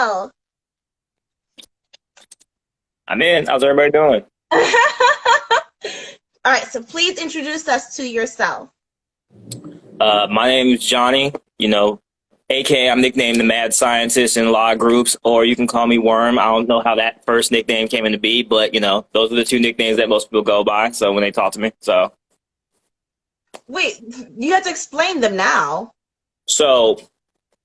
cell. I'm in. How's everybody doing? All right, so please introduce us to yourself. My name is Johnny. AKA I'm nicknamed the Mad Scientist in a lot of groups, or you can call me Worm. I don't know how that first nickname came into be, but those are the two nicknames that most people go by. So when they talk to me, Wait, you have to explain them now. so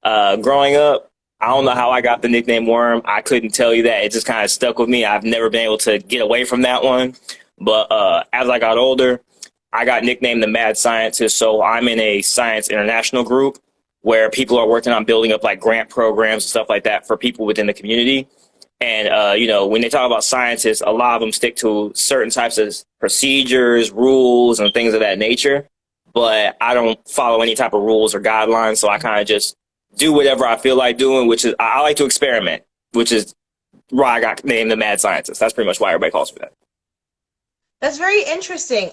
growing up, I don't know how I got the nickname Worm. I couldn't tell you that. It just kind of stuck with me. I've never been able to get away from that one. But as I got older, I got nicknamed the Mad Scientist. So I'm in a science international group where people are working on building up like grant programs and stuff like that for people within the community. And, when they talk about scientists, a lot of them stick to certain types of procedures, rules, and things of that nature. But I don't follow any type of rules or guidelines. So I kind of just do whatever I feel like doing, which is I like to experiment, which is why I got named the Mad Scientist. That's pretty much why everybody calls me that. That's very interesting.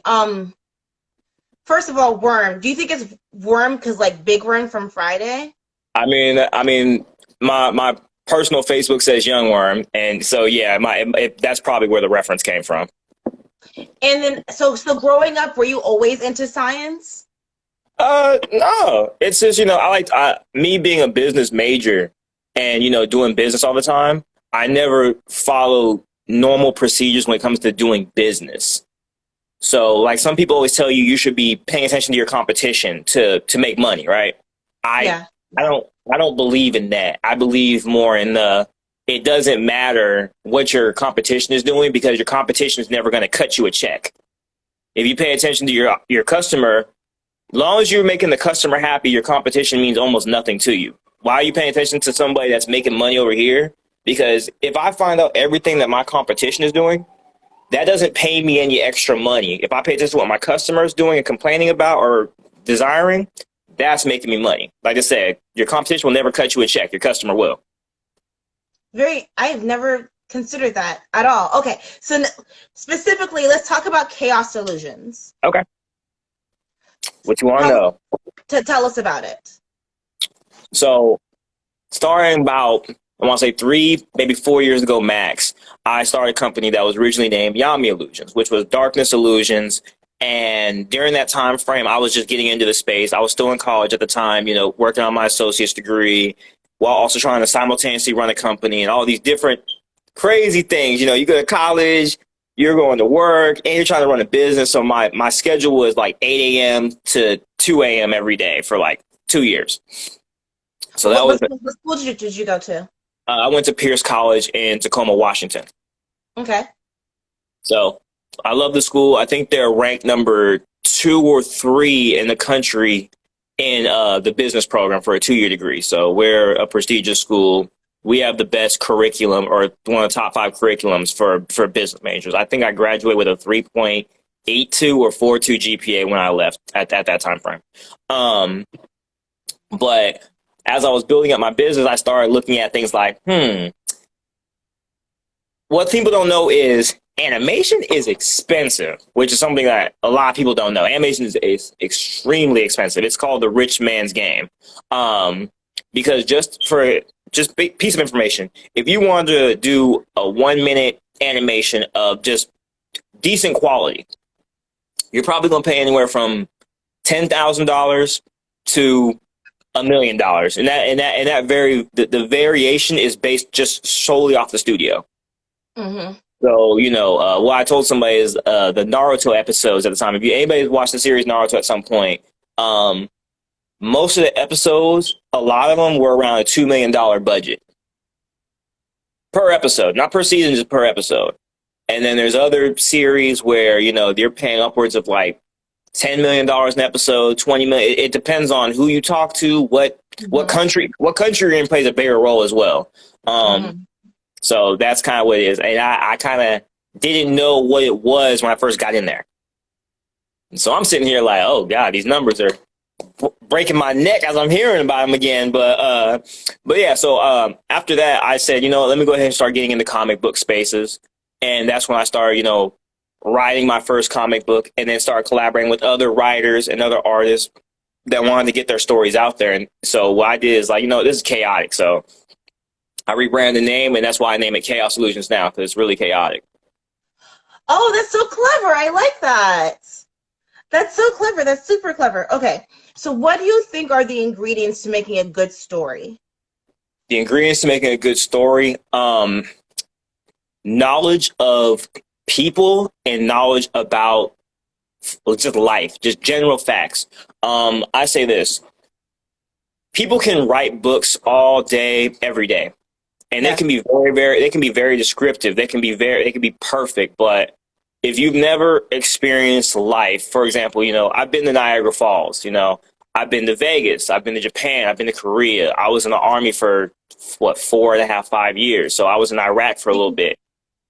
First of all, Worm. Do you think it's Worm because like Big Worm from Friday? I mean, my personal Facebook says Young Worm, and so yeah, that's probably where the reference came from. And then, so growing up, were you always into science? No, it's just me being a business major and doing business all the time. I never follow normal procedures when it comes to doing business. So, like some people always tell you, you should be paying attention to your competition to make money, right? Yeah. I don't believe in that. I believe more in it doesn't matter what your competition is doing because your competition is never going to cut you a check. If you pay attention to your customer, as long as you're making the customer happy, your competition means almost nothing to you. Why are you paying attention to somebody that's making money over here? Because if I find out everything that my competition is doing, that doesn't pay me any extra money. If I pay attention to what my customer is doing and complaining about or desiring, that's making me money. Like I said, your competition will never cut you a check. Your customer will. I've never considered that at all. Okay, so specifically, let's talk about Chaos Illusionz. Okay. What you want to know? Tell us about it. So, starting about, I want to say 3, maybe 4 years ago max, I started a company that was originally named Yami Illusions, which was Darkness Illusions. And during that time frame, I was just getting into the space. I was still in college at the time, working on my associate's degree while also trying to simultaneously run a company and all these different crazy things. You go to college, you're going to work, and you're trying to run a business. So my schedule was like 8 a.m. to 2 a.m. every day for like 2 years. So that was. What school did you go to? I went to Pierce College in Tacoma, Washington. Okay. So I love the school. I think they're ranked number 2 or 3 in the country in the business program for a 2-year degree. So we're a prestigious school. We have the best curriculum, or one of the top 5 curriculums for business majors. I think I graduated with a 3.82 or 4.2 GPA when I left at that time frame. But as I was building up my business, I started looking at things like, what people don't know is animation is expensive, which is something that a lot of people don't know. Animation is extremely expensive. It's called the rich man's game. Because just piece of information, if you want to do a 1-minute animation of just decent quality, you're probably going to pay anywhere from $10,000 to $1 million. And the variation is based just solely off the studio. Mm-hmm. So, what I told somebody is the Naruto episodes at the time. If anybody's watched the series Naruto at some point, most of the episodes, a lot of them were around a $2 million budget per episode, not per season, just per episode. And then there's other series where, they're paying upwards of like $10 million an episode, 20 million. It depends on who you talk to, what country you're in plays a bigger role as well. So that's kind of what it is. And I kind of didn't know what it was when I first got in there. And so I'm sitting here like, oh God, these numbers are breaking my neck as I'm hearing about them again. But yeah, so after that, I said, let me go ahead and start getting into comic book spaces. And that's when I started, writing my first comic book, and then started collaborating with other writers and other artists that wanted to get their stories out there. And so what I did is like, this is chaotic. So I rebranded the name, and that's why I name it Chaos Illusionz now, because it's really chaotic. Oh, that's so clever. I like that. That's so clever. That's super clever. Okay. So what do you think are the ingredients to making a good story? The ingredients to making a good story, knowledge of people and knowledge about just life, just general facts. I say this: people can write books all day, every day, and they Yeah. can be they can be very descriptive. They can be perfect. But if you've never experienced life, for example, I've been to Niagara Falls. I've been to Vegas. I've been to Japan. I've been to Korea. I was in the army for what, 4.5, 5 years. So I was in Iraq for a little bit.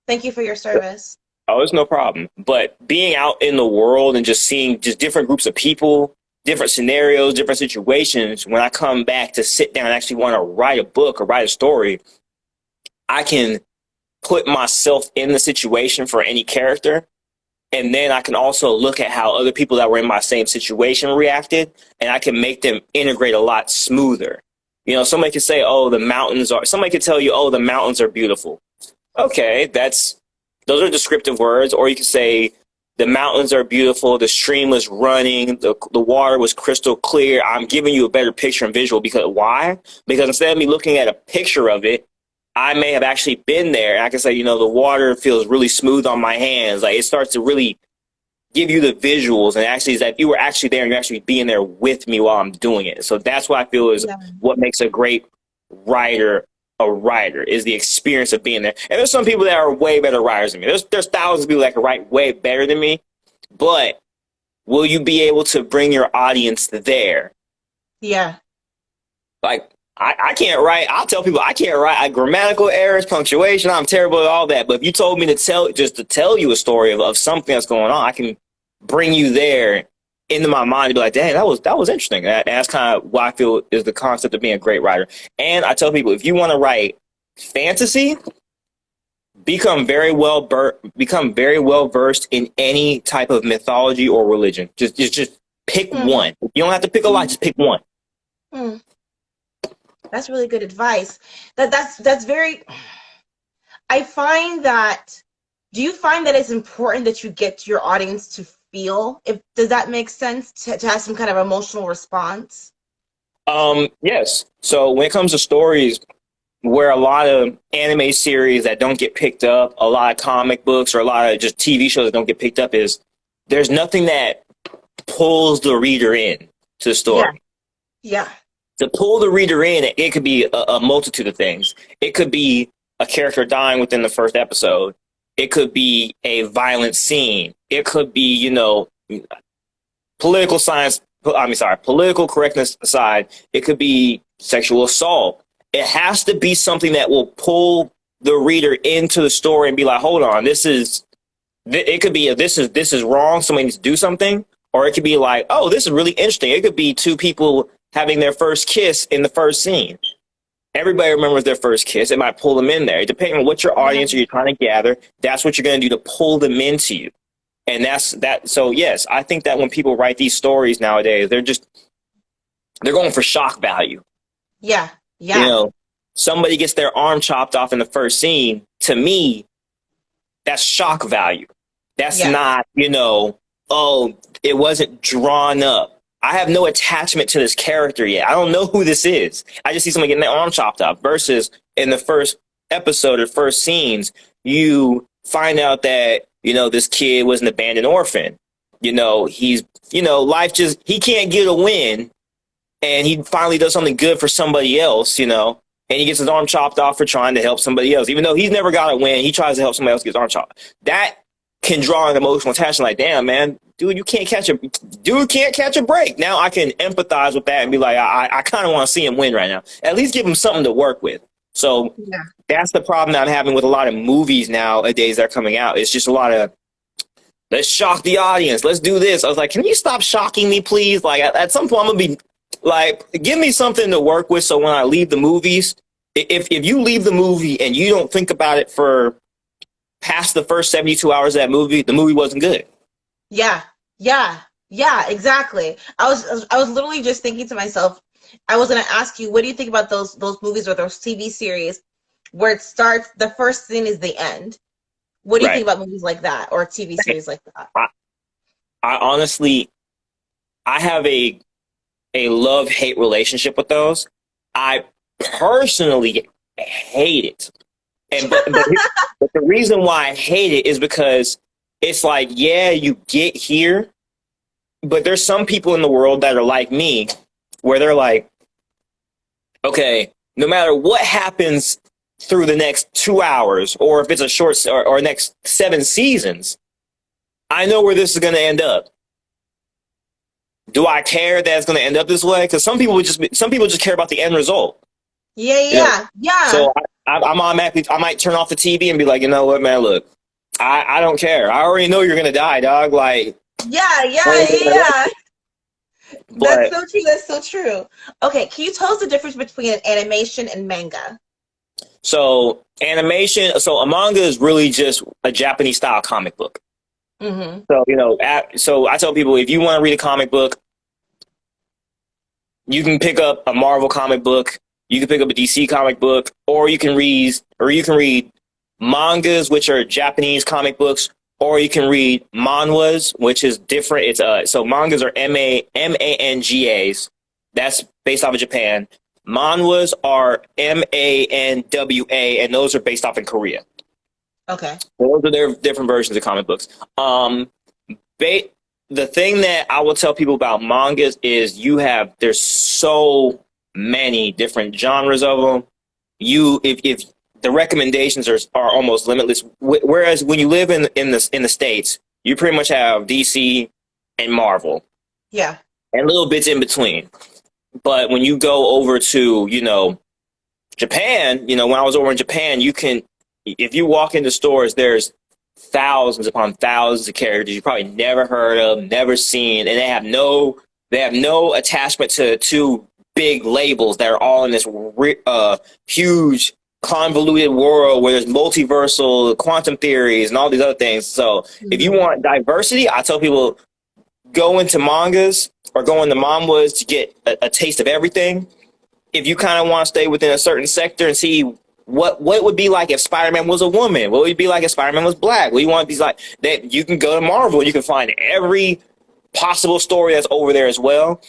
Thank you for your service. Oh, it's no problem. But being out in the world and just seeing just different groups of people, different scenarios, different situations, when I come back to sit down and actually want to write a book or write a story, I can put myself in the situation for any character. And then I can also look at how other people that were in my same situation reacted, and I can make them integrate a lot smoother. Somebody could say, somebody could tell you, oh, the mountains are beautiful. Okay, those are descriptive words. Or you could say, the mountains are beautiful, the stream was running, the water was crystal clear. I'm giving you a better picture and visual. Because why? Because instead of me looking at a picture of it, I may have actually been there. And I can say, the water feels really smooth on my hands. Like, it starts to really give you the visuals. And actually, is that if you were actually there and you're actually being there with me while I'm doing it. So that's what I feel is Yeah. what makes a great writer a writer, is the experience of being there. And there's some people that are way better writers than me. There's thousands of people that can write way better than me. But will you be able to bring your audience there? Yeah. Like, I can't write. I'll tell people I can't write. Grammatical errors, punctuation. I'm terrible at all that. But if you told me to tell you a story of something that's going on, I can bring you there into my mind and be like, dang, that was interesting. And that's kind of what I feel is the concept of being a great writer. And I tell people, if you want to write fantasy, become very well versed in any type of mythology or religion. Just pick Hmm. one. You don't have to pick a lot. Just pick one. Hmm. That's really good advice. That's very. I find that. Do you find that it's important that you get your audience to feel? If does that make sense to have some kind of emotional response? Yes. So when it comes to stories, where a lot of anime series that don't get picked up, a lot of comic books, or a lot of just TV shows that don't get picked up, is there's nothing that pulls the reader in to the Yeah. story. Yeah. To pull the reader in, it could be a multitude of things. It could be a character dying within the first episode. It could be a violent scene. It could be, political science. Political correctness aside, it could be sexual assault. It has to be something that will pull the reader into the story and be like, hold on, it could be this is wrong. Somebody needs to do something. Or it could be like, oh, this is really interesting. It could be two people having their first kiss in the first scene. Everybody remembers their first kiss. It might pull them in there. Depending on what your audience are you trying to gather, that's what you're going to do to pull them into you. And that's that. So yes, I think that when people write these stories nowadays, they're going for shock value. Yeah. You Yeah. know, somebody gets their arm chopped off in the first scene. To me, that's shock value. That's Yeah. not, oh, it wasn't drawn up. I have no attachment to this character yet. I don't know who this is. I just see somebody getting their arm chopped off. Versus in the first episode or first scenes, you find out that, this kid was an abandoned orphan. He can't get a win. And he finally does something good for somebody else, and he gets his arm chopped off for trying to help somebody else. Even though he's never got a win, he tries to help somebody else get his arm chopped. That can draw an emotional attachment like, damn, man, dude can't catch a break. Now I can empathize with that and be like, I kind of want to see him win right now. At least give him something to work with. So Yeah. that's the problem that I'm having with a lot of movies nowadays that are coming out. It's just a lot of, let's shock the audience. Let's do this. I was like, can you stop shocking me, please? Like, at some point, I'm going to be like, give me something to work with. So when I leave the movies, if you leave the movie and you don't think about it for past the first 72 hours of that movie, the movie wasn't good. Yeah. Yeah. Yeah. Exactly. I was literally just thinking to myself, I was going to ask you, what do you think about those movies or those TV series where it starts, the first scene is the end. What do you think Right. about movies like that or TV series like that? I honestly, I have a love hate relationship with those. I personally hate it, and but the reason why I hate it is because it's like, yeah, you get here, but there's some people in the world that are like me, where they're like, okay, no matter what happens through the next 2 hours, or if it's a short or next 7 seasons, I know where this is going to end up. Do I care that it's going to end up this way? Because some people just care about the end result. Yeah, You know, yeah, yeah, so I'm automatically, I might turn off the TV and be like, you know what, man, look, I don't care. I already know you're gonna die, dog. Like, yeah, yeah, yeah. That's but so true. That's so true. Okay, can you tell us the difference between an animation and manga? so animation, so a manga is really just a Japanese style comic book. Mm-hmm. So so I tell people if you want to read a comic book, you can pick up a Marvel comic book, you can pick up a DC comic book, or you can read mangas, which are Japanese comic books, or you can read manhwas, which is different. It's so mangas are mangas. That's based off of Japan. Manhwas are manhwa, and those are based off in Korea. Okay. Those are their different versions of comic books. Ba- the thing that I will tell people about mangas is there's so many different genres of them. If the recommendations are almost limitless. Whereas when you live in the States, you pretty much have DC and Marvel Yeah. and little bits in between. But when you go over to Japan, when I was over in Japan, if you walk into stores, there's thousands upon thousands of characters you probably never heard of, never seen, and they have no attachment to two big labels that are all in this huge convoluted world where there's multiversal quantum theories and all these other things. So if you Mm-hmm. want diversity, I tell people go into mangas or go into manhwas to get a taste of everything. If you kind of want to stay within a certain sector and see what it would be like if Spider-Man was a woman, what would it be like if Spider-Man was black, what you want to be like, that you can go to Marvel and you can find every possible story that's over there as well.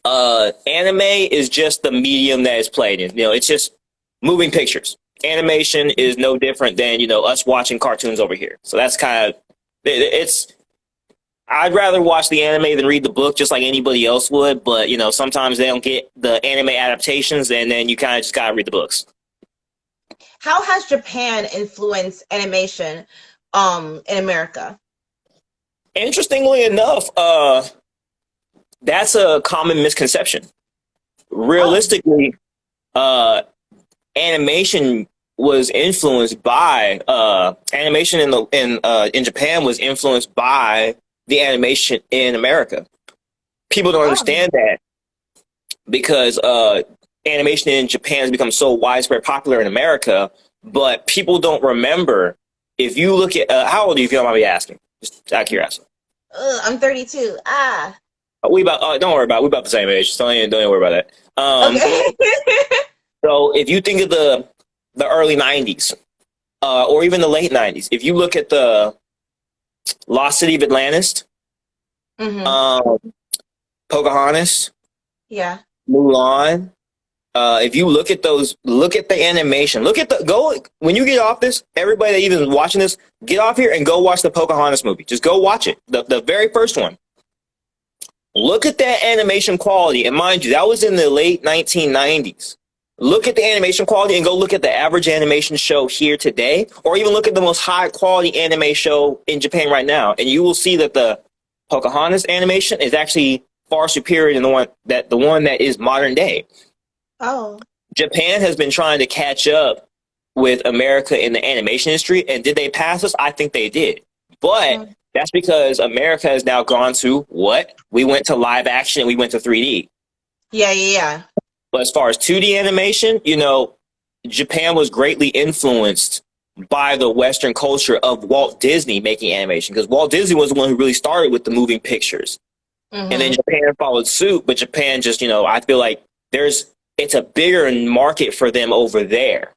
Anime is just the medium that it's played in. It's just moving pictures. Animation is no different than us watching cartoons over here. So that's kind of it's. I'd rather watch the anime than read the book, just like anybody else would. But sometimes they don't get the anime adaptations, and then you kind of just gotta read the books. How has Japan influenced animation in America? Interestingly enough, that's a common misconception. Oh, Realistically, animation was influenced by animation in Japan was influenced by the animation in America. People don't oh. understand that because animation in Japan has become so widespread popular in America, but people don't remember. If you look at how old are you, if you don't mind me asking, just out of curiosity. I'm 32. Ah. Don't worry about it. We about the same age. So don't even worry about that. Okay. So if you think of the early '90s, or even the late '90s, if you look at the Lost City of Atlantis, Mm-hmm. um, Pocahontas, Yeah. Mulan. If you look at those, look at the animation. Go when you get off this. Everybody that even is watching this, get off here and go watch the Pocahontas movie. Just go watch it, the very first one. Look at that animation quality, and mind you, that was in the late 1990s. Look at the animation quality and go look at the average animation show here today, or even look at the most high quality anime show in Japan right now, and you will see that the Pocahontas animation is actually far superior than the one that is modern day. Oh. Japan has been trying to catch up with America in the animation industry, and did they pass us? I think they did, but Mm. that's because America has now gone to what? We went to live action and we went to 3D. Yeah, yeah, yeah. But as far as 2D animation, Japan was greatly influenced by the Western culture of Walt Disney making animation, because Walt Disney was the one who really started with the moving pictures. And then Mm-hmm. Japan followed suit, but Japan just, I feel like it's a bigger market for them over there.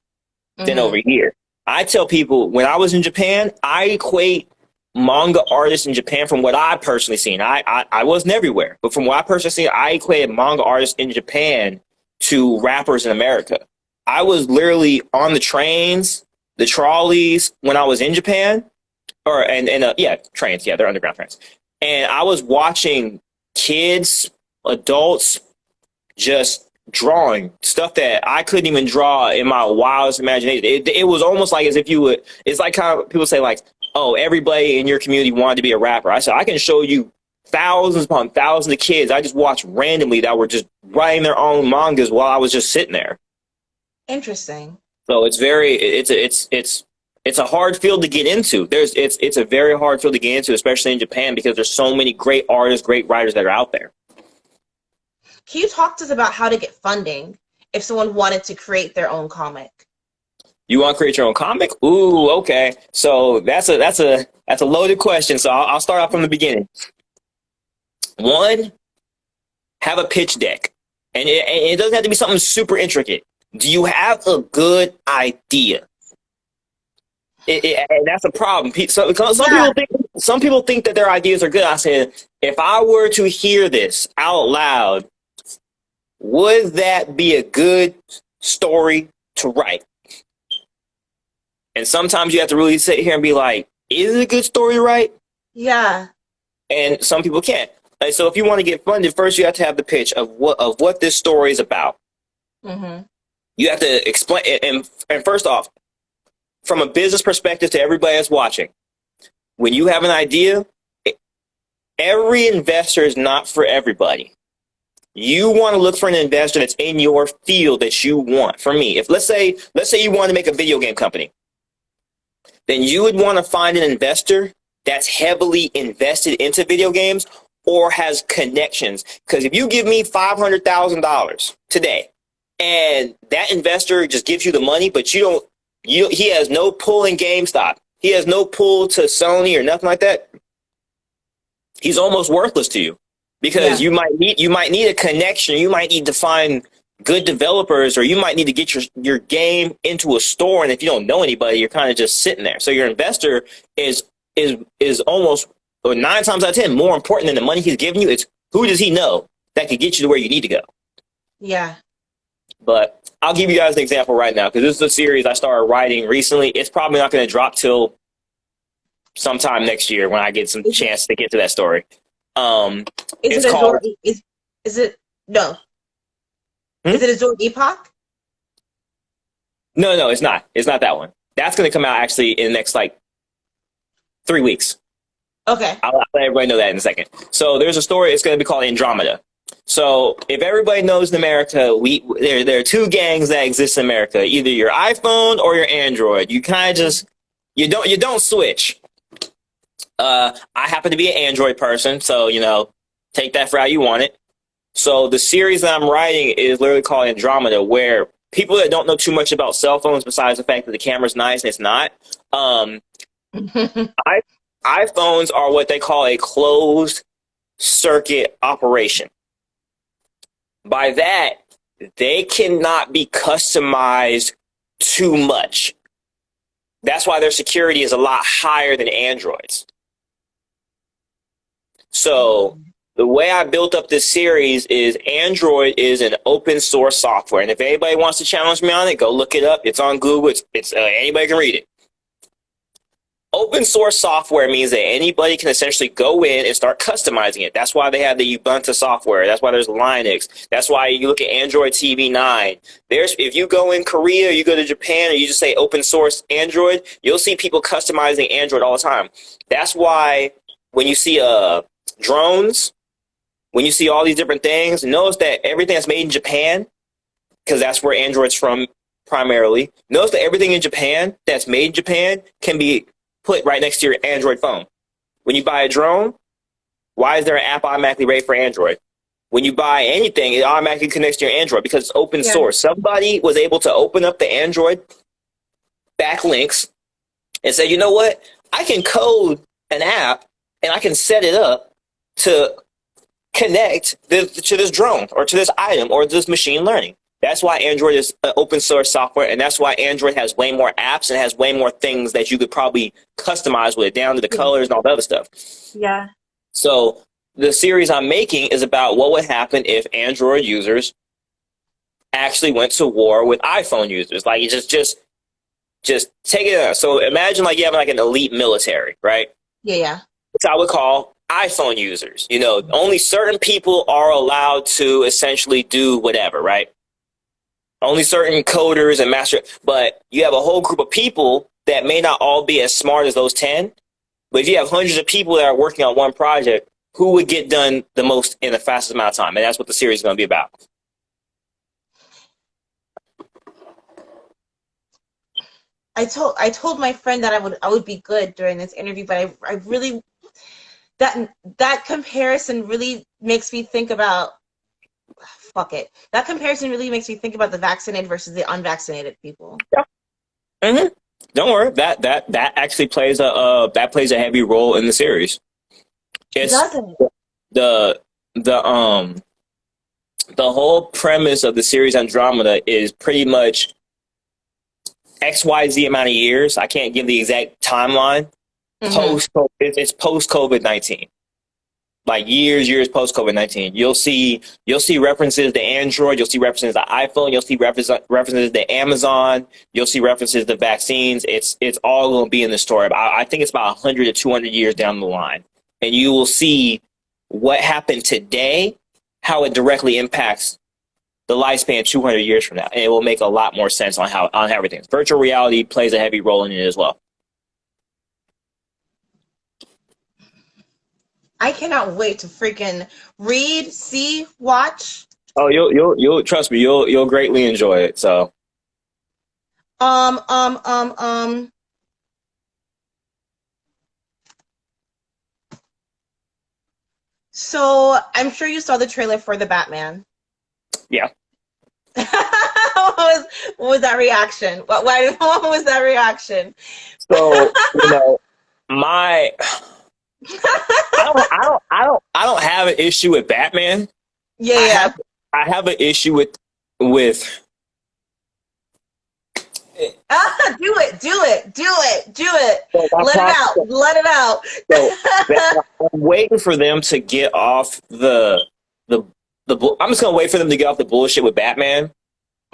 than Mm-hmm. over here. I tell people when I was in Japan, I equate manga artists in Japan from what I personally seen. I wasn't everywhere, but from what I personally seen, I equated manga artists in Japan to rappers in America. I was literally on the trains, the trolleys when I was in Japan, yeah, trains, yeah, they're underground trains, and I was watching kids, adults, just drawing stuff that I couldn't even draw in my wildest imagination. It was almost like as if you would. It's like kind of people say like, "Oh, everybody in your community wanted to be a rapper." I said, "I can show you thousands upon thousands of kids I just watched randomly that were just writing their own mangas while I was just sitting there." Interesting. So it's a hard field to get into. It's a very hard field to get into, especially in Japan, because there's so many great artists, great writers that are out there. Can you talk to us about how to get funding if someone wanted to create their own comic? You want to create your own comic? Ooh, okay. So that's a loaded question. So I'll start off from the beginning. One, have a pitch deck, and it doesn't have to be something super intricate. Do you have a good idea? And that's a problem. Some people think that their ideas are good. I said, if I were to hear this out loud, would that be a good story to write? And sometimes you have to really sit here and be like, is it a good story to write? Yeah. And some people can't. And so if you want to get funded, first you have to have the pitch of what this story is about. Mm-hmm. You have to explain and first off, from a business perspective to everybody that's watching, when you have an idea, every investor is not for everybody. You want to look for an investor that's in your field that you want. For me, if let's say you want to make a video game company, then you would want to find an investor that's heavily invested into video games or has connections. Because if you give me $500,000 today, and that investor just gives you the money, but he has no pull in GameStop, he has no pull to Sony or nothing like that, he's almost worthless to you. Because you might need a connection, you might need to find good developers, or you might need to get your game into a store, and if you don't know anybody, you're kind of just sitting there. So your investor is almost, or 9 times out of 10, more important than the money he's giving you. It's who does he know that could get you to where you need to go. Yeah. But I'll give you guys an example right now, because this is a series I started writing recently. It's probably not going to drop till sometime next year when I get some chance to get to that story. Is it a Zord Epoch? No, it's not. It's not that one. That's going to come out actually in the next 3 weeks. Okay. I'll let everybody know that in a second. So there's a story. It's going to be called Andromeda. So if everybody knows in America, there are 2 gangs that exist in America. Either your iPhone or your Android. You kind of just you don't switch. I happen to be an Android person, so take that for how you want it. So the series that I'm writing is literally called Andromeda, where people that don't know too much about cell phones, besides the fact that the camera's nice and it's not, iPhones are what they call a closed circuit operation. By that, they cannot be customized too much. That's why their security is a lot higher than Android's. So the way I built up this series is Android is an open source software. And if anybody wants to challenge me on it, go look it up. It's on Google. It's anybody can read it. Open source software means that anybody can essentially go in and start customizing it. That's why they have the Ubuntu software. That's why there's Linux. That's why you look at Android TV 9. If you go in Korea, you go to Japan, or you just say open source Android, you'll see people customizing Android all the time. That's why when you see drones, when you see all these different things, notice that everything that's made in Japan, because that's where Android's from primarily, notice that everything in Japan that's made in Japan can be put right next to your Android phone. When you buy a drone, why is there an app automatically ready for Android? When you buy anything, it automatically connects to your Android because it's open source. Somebody was able to open up the Android backlinks and say, you know what? I can code an app and I can set it up to connect to this drone or to this item or this machine learning. That's why Android is open source software, and that's why Android has way more apps and has way more things that you could probably customize with it, down to the colors and all the other stuff. Yeah. So the series I'm making is about what would happen if Android users actually went to war with iPhone users. Like, you just take it out. So imagine like you have like an elite military, right? Yeah, yeah. Which I would call iPhone users. You know, only certain people are allowed to essentially do whatever, right? Only certain coders and master, but you have a whole group of people that may not all be as smart as those 10. But if you have hundreds of people that are working on one project, who would get done the most in the fastest amount of time? And that's what the series is going to be about. I told my friend that I would be good during this interview, but I really that comparison really makes me think about fuck it. That comparison really makes me think about the vaccinated versus the unvaccinated people. Yeah. Mm-hmm. Don't worry. That actually plays a heavy role in the series. It's Doesn't. the the the whole premise of the series Andromeda is pretty much XYZ amount of years. I can't give the exact timeline. Mm-hmm. It's post COVID-19. Like years post COVID-19. You'll see references to Android. You'll see references to iPhone. You'll see references to Amazon. You'll see references to vaccines. It's all going to be in the story. I think it's about 100 to 200 years down the line, and you will see what happened today, how it directly impacts the lifespan 200 years from now, and it will make a lot more sense on how everything. Virtual reality plays a heavy role in it as well. I cannot wait to freaking read, see, watch. Oh, you'll trust me. You'll greatly enjoy it. So, Um, um, um, um. So I'm sure you saw the trailer for the Batman. yeah. What was that reaction? What was that reaction? So, my I don't have an issue with Batman. Yeah, yeah. I have an issue with Do it. so Let it out. so I'm waiting for them to get off the I'm just gonna wait for them to get off the bullshit with Batman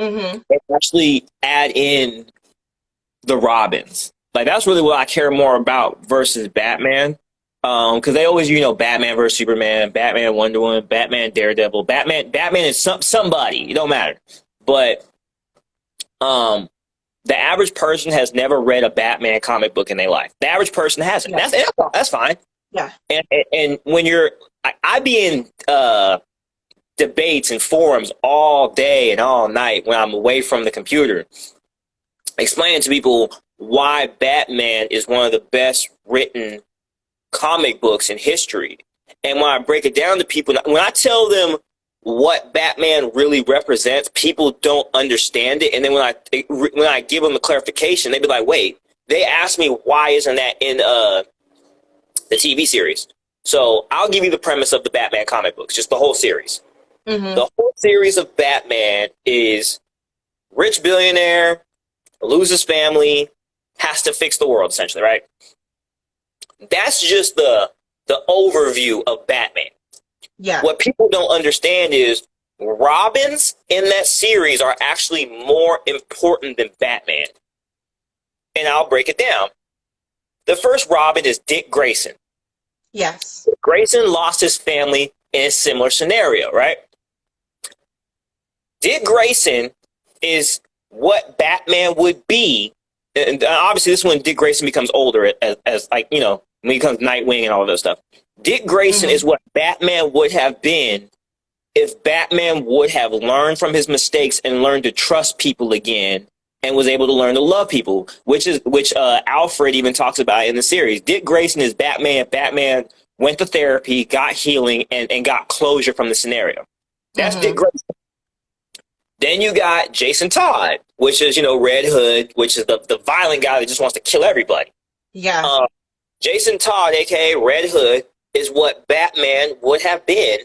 Mm-hmm. and actually add in the Robins. Like, that's really what I care more about versus Batman. Because they always, Batman versus Superman, Batman, Wonder Woman, Batman, Daredevil, Batman is somebody. It don't matter. But the average person has never read a Batman comic book in their life. The average person hasn't. Yeah. That's fine. Yeah. And when I be in debates and forums all day and all night when I'm away from the computer, explaining to people why Batman is one of the best written comic books in history. And when I break it down to people, when I tell them what Batman really represents, people don't understand it. And then when I give them the clarification, they be like, wait, they asked me why isn't that in the TV series? So I'll give you the premise of the Batman comic books, just the whole series. Mm-hmm. The whole series of Batman is rich billionaire, loses family, has to fix the world, essentially, right? That's just the overview of Batman. Yeah. What people don't understand is Robins in that series are actually more important than Batman. And I'll break it down. The first Robin is Dick Grayson. Yes. Grayson lost his family in a similar scenario, right? Dick Grayson is what Batman would be. And obviously, this is when Dick Grayson becomes older, as when he becomes Nightwing and all of that stuff. Dick Grayson is what Batman would have been if Batman would have learned from his mistakes and learned to trust people again and was able to learn to love people, which Alfred even talks about in the series. Dick Grayson is Batman. Batman went to therapy, got healing, and got closure from the scenario. That's Dick Grayson. Then you got Jason Todd, which is, Red Hood, which is the violent guy that just wants to kill everybody. Yeah. Jason Todd, a.k.a. Red Hood, is what Batman would have been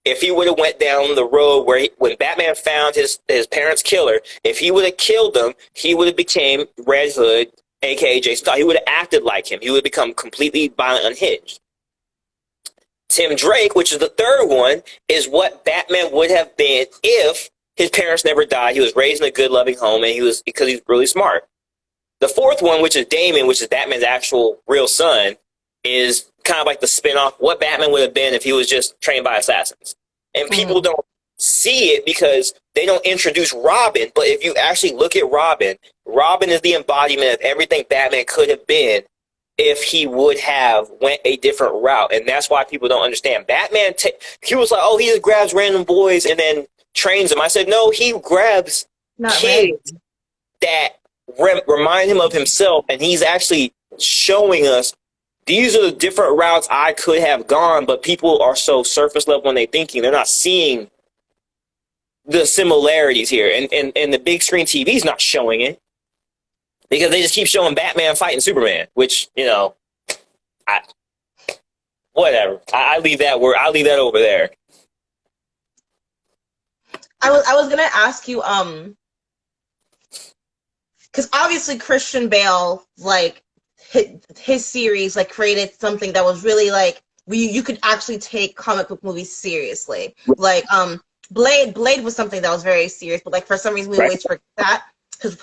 if he would have went down the road where when Batman found his parents' killer, if he would have killed them, he would have became Red Hood, aka Jason Todd. He would have acted like him. He would have become completely violent, unhinged. Tim Drake, which is the third one, is what Batman would have been if his parents never died. He was raised in a good, loving home, and because he's really smart. The fourth one, which is Damon, which is Batman's actual real son, is kind of like the spinoff what Batman would have been if he was just trained by assassins. And people don't see it because they don't introduce Robin. But if you actually look at Robin, Robin is the embodiment of everything Batman could have been if he would have went a different route. And that's why people don't understand. Batman, he was like, oh, he just grabs random boys and then trains them. I said, no, he grabs kids that remind him of himself. And he's actually showing us these are the different routes I could have gone, but people are so surface level when they're thinking. They're not seeing the similarities here. And the big screen TV is not showing it because they just keep showing Batman fighting Superman, which, whatever. I leave that over there. I was gonna ask you, because obviously Christian Bale, like, his series, like, created something that was really, like, you could actually take comic book movies seriously. Like, Blade was something that was very serious, but, like, for some reason we always forget that because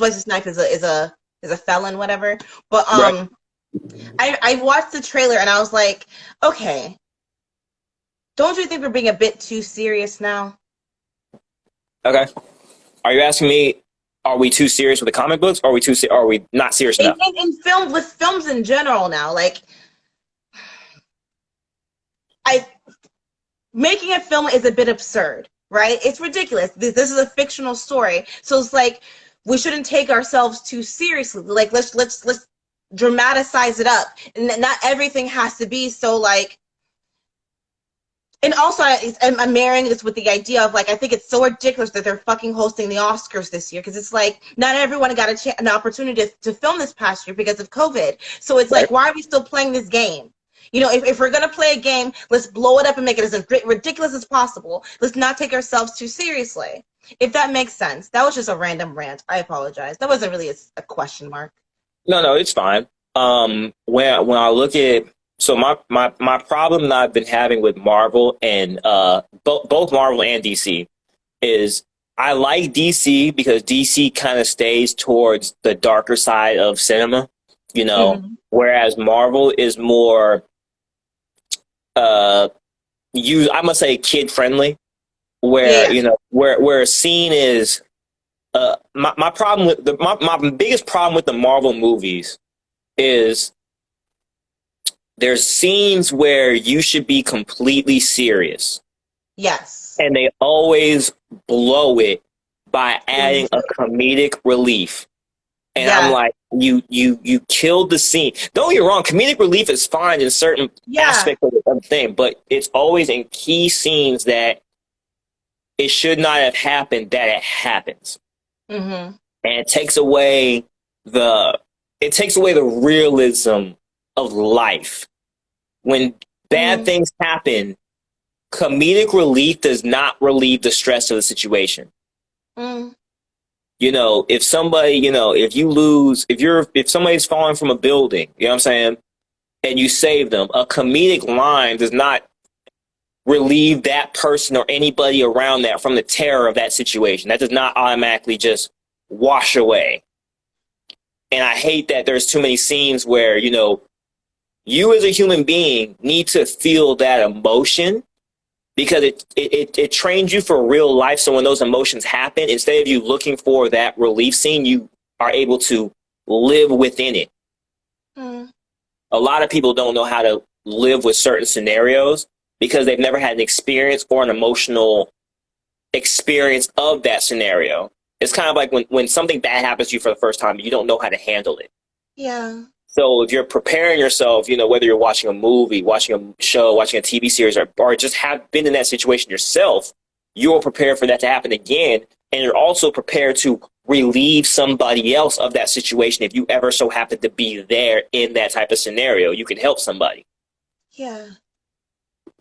Wesley Snipes is a felon, whatever. But I watched the trailer and I was like, okay, don't you think we're being a bit too serious now? Okay, are you asking me? Are we too serious with the comic books? Or are we not serious enough? In films in general now, like, making a film is a bit absurd, right? It's ridiculous. This is a fictional story, so it's like we shouldn't take ourselves too seriously. Like, let's dramatize it up, and not everything has to be so, like. And also, I'm marrying this with the idea of, like, I think it's so ridiculous that they're fucking hosting the Oscars this year, because it's like not everyone got an opportunity to film this past year because of COVID. So it's like, why are we still playing this game? If we're going to play a game, let's blow it up and make it as ridiculous as possible. Let's not take ourselves too seriously. If that makes sense. That was just a random rant. I apologize. That wasn't really a question mark. No, it's fine. When I look at So my problem that I've been having with Marvel and both Marvel and DC is I like DC because DC kind of stays towards the darker side of cinema, whereas Marvel is more I must say kid friendly, where where a scene is my problem with my biggest problem with the Marvel movies is there's scenes where you should be completely serious. Yes. And they always blow it by adding a comedic relief. And I'm like, you killed the scene. Don't get me wrong, comedic relief is fine in certain aspects of the thing, but it's always in key scenes that it should not have happened that it happens. Mm-hmm. And it takes away the realism of life. When bad things happen, comedic relief does not relieve the stress of the situation. If somebody, if somebody's falling from a building, you know what I'm saying, and you save them, a comedic line does not relieve that person or anybody around that from the terror of that situation. That does not automatically just wash away. And I hate that there's too many scenes where, you as a human being need to feel that emotion because it trains you for real life. So when those emotions happen, instead of you looking for that relief scene, you are able to live within it. A lot of people don't know how to live with certain scenarios because they've never had an experience or an emotional experience of that scenario. It's kind of like when something bad happens to you for the first time, you don't know how to handle it. Yeah. So if you're preparing yourself, whether you're watching a movie, watching a show, watching a TV series, or just have been in that situation yourself, you're prepared for that to happen again. And you're also prepared to relieve somebody else of that situation. If you ever so happen to be there in that type of scenario, you can help somebody. Yeah.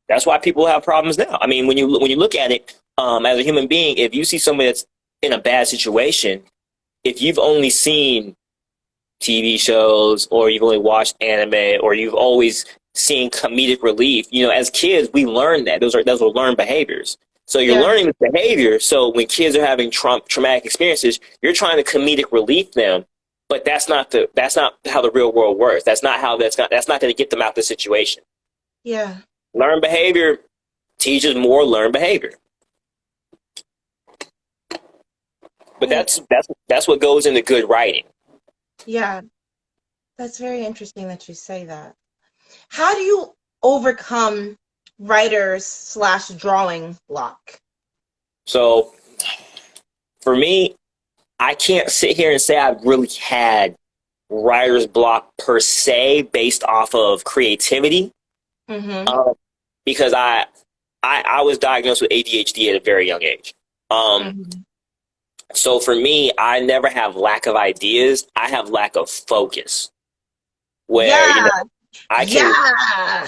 That's why people have problems now. I mean, when you look at it, as a human being, if you see somebody that's in a bad situation, if you've only seen TV shows or you've only watched anime or you've always seen comedic relief, as kids, we learn that. Those are learned behaviors. So you're Yeah. learning this behavior. So when kids are having traumatic experiences, you're trying to comedic relief them, but that's not how the real world works. That's not going to get them out of the situation. Yeah. Learned behavior teaches more learned behavior. But Right. that's what goes into good writing. Yeah. That's very interesting that you say that. How do you overcome writers/drawing block? So for me, I can't sit here and say I've really had writer's block per se based off of creativity, Mm-hmm. um, because I was diagnosed with ADHD at a very young age. Mm-hmm. So for me, I never have lack of ideas. I have lack of focus. Where Yeah. I can. Yeah.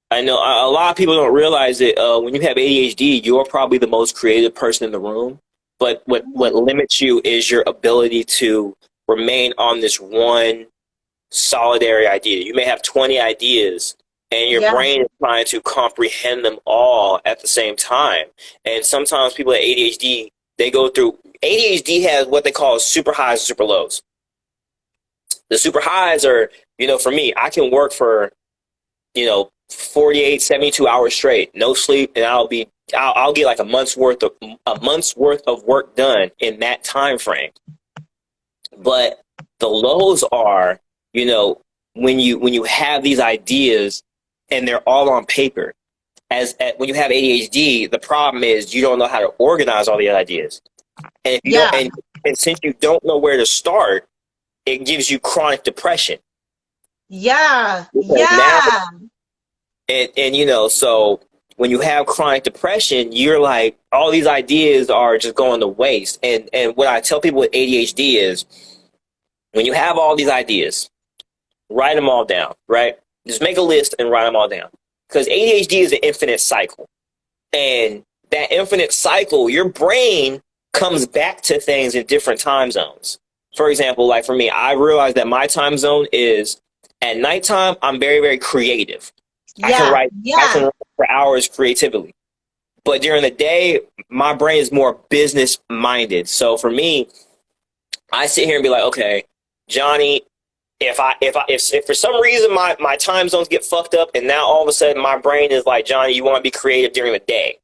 I know a lot of people don't realize that when you have ADHD, you're probably the most creative person in the room. But what limits you is your ability to remain on this one solitary idea. You may have 20 ideas, and your Yeah. brain is trying to comprehend them all at the same time. And sometimes people with ADHD, they go through ADHD has what they call super highs and super lows. The super highs are, for me, I can work for 48, 72 hours straight, no sleep, and I'll get like a month's worth of work done in that time frame. But the lows are, when you have these ideas and they're all on paper. When you have ADHD, the problem is you don't know how to organize all the ideas. And if you don't, Yeah. and since you don't know where to start, it gives you chronic depression. Yeah. Because now, Yeah. so when you have chronic depression, you're like, all these ideas are just going to waste. And what I tell people with ADHD is, when you have all these ideas, write them all down, right? Just make a list and write them all down. Because ADHD is an infinite cycle. And that infinite cycle, your brain comes back to things in different time zones. For example, like for me, I realized that my time zone is at nighttime, I'm very, very creative. Yeah. I can Yeah. write for hours creatively. But during the day, my brain is more business minded. So for me, I sit here and be like, okay, Johnny, if for some reason my time zones get fucked up and now all of a sudden my brain is like, Johnny, you want to be creative during the day.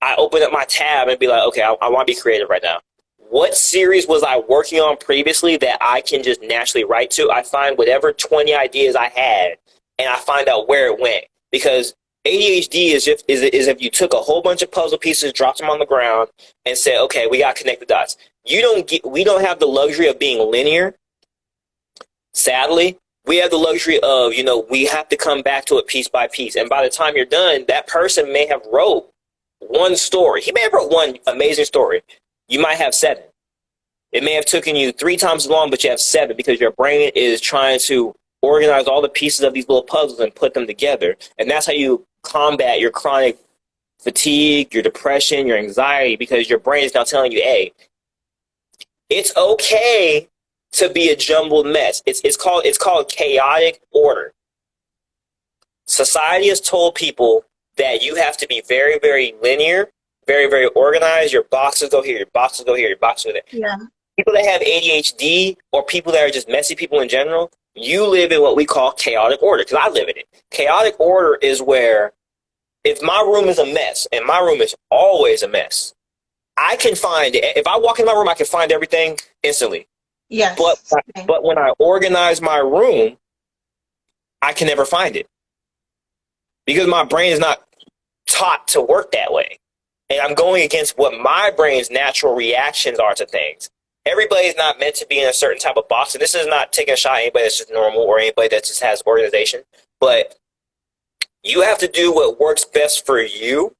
I open up my tab and be like, okay, I want to be creative right now. What series was I working on previously that I can just naturally write to? I find whatever 20 ideas I had and I find out where it went. Because ADHD is if you took a whole bunch of puzzle pieces, dropped them on the ground, and said, okay, we got to connect the dots. We don't have the luxury of being linear. Sadly, we have the luxury of, we have to come back to it piece by piece. And by the time you're done, that person may have wrote one story. He may have wrote one amazing story. You might have 7. It may have taken you 3 times as long, but you have 7 because your brain is trying to organize all the pieces of these little puzzles and put them together. And that's how you combat your chronic fatigue, your depression, your anxiety, because your brain is now telling you, hey, it's okay to be a jumbled mess. It's called chaotic order. Society has told people that you have to be very, very linear, very, very organized. Your boxes go here, your boxes go here, your boxes go there. Yeah. People that have ADHD or people that are just messy people in general, you live in what we call chaotic order, because I live in it. Chaotic order is where if my room is a mess, and my room is always a mess, I can find it. If I walk in my room, I can find everything instantly. But Yes. but when I organize my room, I can never find it because my brain is not taught to work that way. And I'm going against what my brain's natural reactions are to things. Everybody's not meant to be in a certain type of box. And this is not taking a shot at anybody that's just normal or anybody that just has organization. But you have to do what works best for you.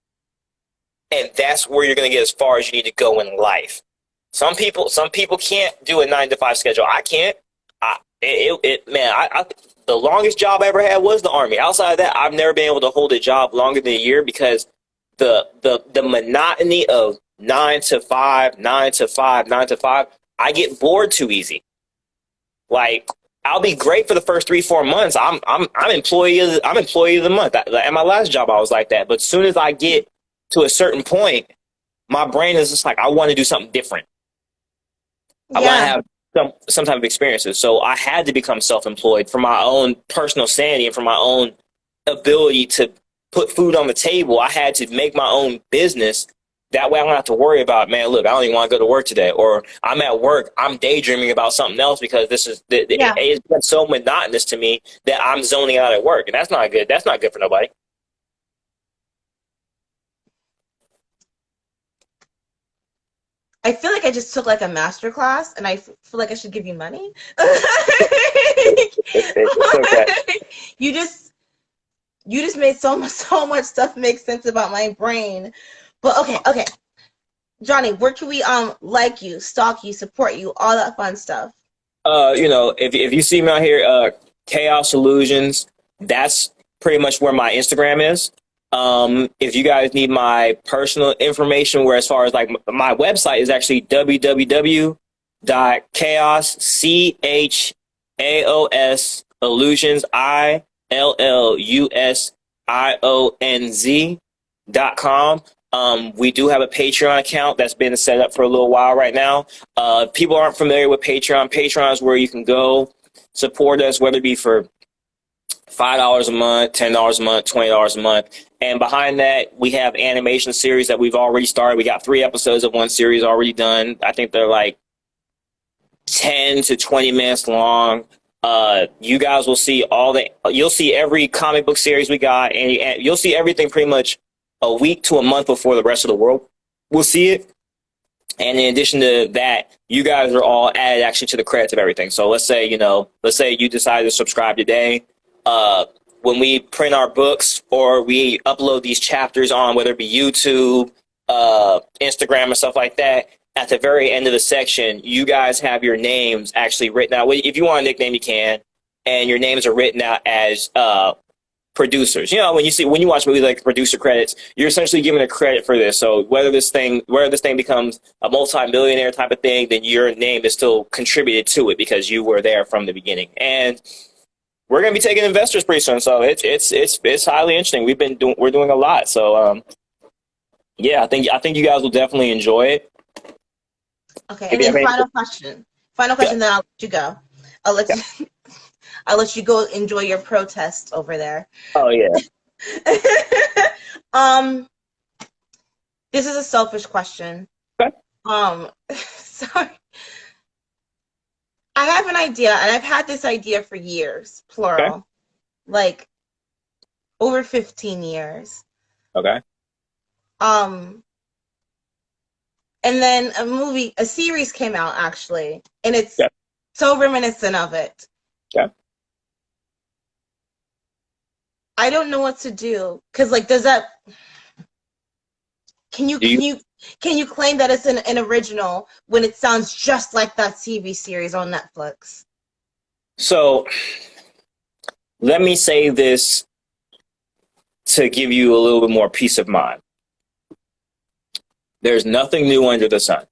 And that's where you're going to get as far as you need to go in life. Some people can't do a 9 to 5 schedule. I can't. Man, the longest job I ever had was the Army. Outside of that, I've never been able to hold a job longer than a year because the monotony of 9 to 5, 9 to 5, 9 to 5, I get bored too easy. Like, I'll be great for the first 3 4 months. I'm employee of the month. At my last job, I was like that. But as soon as I get to a certain point, my brain is just like, I want to do something different. I want to Yeah. have some type of experiences. So I had to become self-employed for my own personal sanity and for my own ability to put food on the table. I had to make my own business. That way I don't have to worry about, man, look, I don't even want to go to work today. Or I'm at work, I'm daydreaming about something else because Yeah. it's been so monotonous to me that I'm zoning out at work. And that's not good. That's not good for nobody. I feel like I just took like a master class, and I feel like I should give you money. It's okay. you just you just made so much stuff make sense about my brain. But okay, Johnny, where can we like you, stalk you, support you, all that fun stuff? If you see me out here, Chaos Illusionz, that's pretty much where my Instagram is. If you guys need my personal information, where as far as like my website is actually www.chaos illusions illusionz.com. We do have a Patreon account that's been set up for a little while right now. People aren't familiar with Patreon. Patreon is where you can go support us, whether it be for $5 a month, $10 a month, $20 a month. And behind that, we have animation series that we've already started. We got 3 episodes of one series already done. I think they're like 10 to 20 minutes long. You guys will see you'll see every comic book series we got, and you'll see everything pretty much a week to a month before the rest of the world will see it. And in addition to that, you guys are all added actually to the credits of everything. So let's say you decide to subscribe today. When we print our books or we upload these chapters on whether it be YouTube, Instagram, and stuff like that, at the very end of the section, you guys have your names actually written out. If you want a nickname, you can, and your names are written out as producers. When you watch movies like producer credits, you're essentially given a credit for this. So whether this thing becomes a multi-millionaire type of thing, then your name is still contributed to it because you were there from the beginning. And we're going to be taking investors pretty soon, so it's highly interesting. We're doing a lot. So yeah, I think you guys will definitely enjoy it. Okay, If and you have then any, final yeah, question, then I'll let you go. I'll let yeah. you I'll let you go enjoy your protest over there. Oh yeah. um, this is a selfish question. Okay. Sorry. I have an idea, and I've had this idea for years, Okay. plural, like over 15 years. Okay. Um, and then a series came out actually, and it's Yeah. so reminiscent of it. Yeah. I don't know what to do because, like, does that? Can you Do you? claim that it's an original when it sounds just like that TV series on Netflix? So let me say this to give you a little bit more peace of mind. There's nothing new under the sun.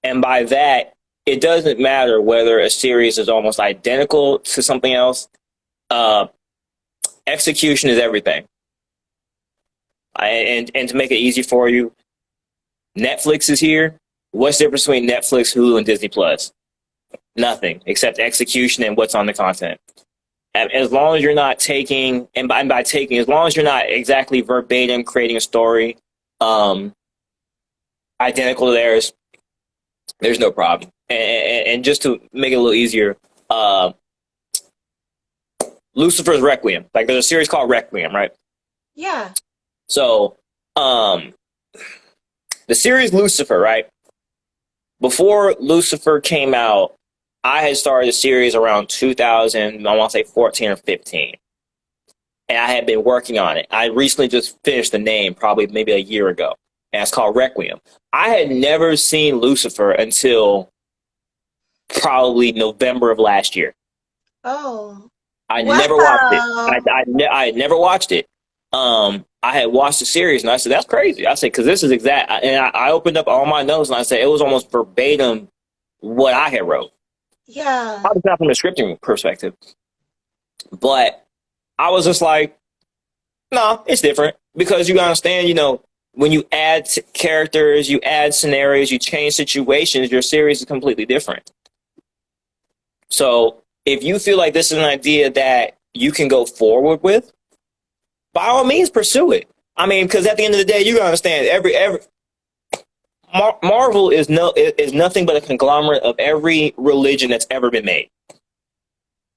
And by that, it doesn't matter whether a series is almost identical to something else. Execution is everything. And to make it easy for you, Netflix is here. What's the difference between Netflix, Hulu, and Disney Plus? Nothing except execution and what's on the content. As long as you're not taking, and by taking, as long as you're not exactly verbatim creating a story identical to theirs, there's no problem. And just to make it a little easier, Lucifer's Requiem. Like, there's a series called Requiem, right? Yeah. So, the series Lucifer, right? Before Lucifer came out, I had started a series around 2000, I want to say 14 or 15. And I had been working on it. I recently just finished the name, probably maybe a year ago. And it's called Requiem. I had never seen Lucifer until probably November of last year. Oh. I never watched it. Wow. I had never watched it. I had watched the series and I said, that's crazy. I said, because this is exact. And I opened up all my notes and I said, it was almost verbatim what I had wrote. Yeah. Probably not from a scripting perspective, but I was just like, no, it's different because you understand, when you add characters, you add scenarios, you change situations, your series is completely different. So if you feel like this is an idea that you can go forward with, by all means, pursue it. I mean, because at the end of the day, you gotta understand every Marvel is nothing but a conglomerate of every religion that's ever been made.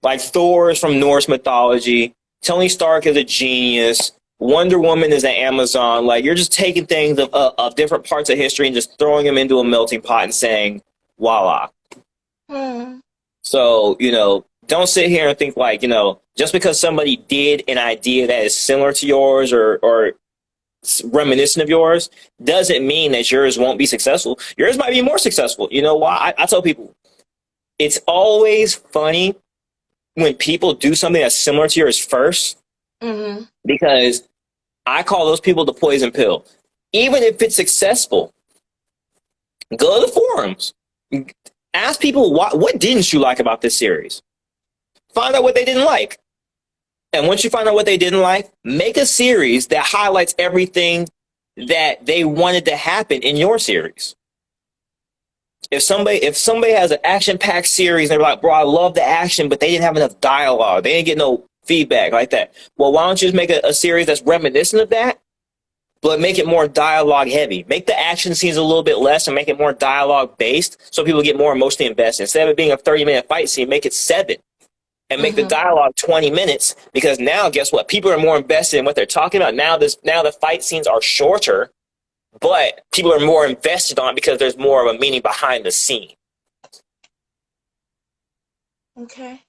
Like Thor is from Norse mythology. Tony Stark is a genius. Wonder Woman is an Amazon. Like you're just taking things of different parts of history and just throwing them into a melting pot and saying, voila. Hmm. So, don't sit here and think like, just because somebody did an idea that is similar to yours or reminiscent of yours doesn't mean that yours won't be successful. Yours might be more successful. You know why? I tell people it's always funny when people do something that's similar to yours first, Mm-hmm. because I call those people the poison pill. Even if it's successful, go to the forums. Ask people what didn't you like about this series? Find out what they didn't like. And once you find out what they didn't like, make a series that highlights everything that they wanted to happen in your series. If somebody has an action-packed series and they're like, bro, I love the action, but they didn't have enough dialogue. They didn't get no feedback like that. Well, why don't you just make a series that's reminiscent of that, but make it more dialogue heavy? Make the action scenes a little bit less and make it more dialogue based so people get more emotionally invested. Instead of it being a 30-minute fight scene, make it 7. And make the Mm-hmm. dialogue 20 minutes, because now guess what? People are more invested in what they're talking about. Now the fight scenes are shorter, but people are more invested on it because there's more of a meaning behind the scene. Okay.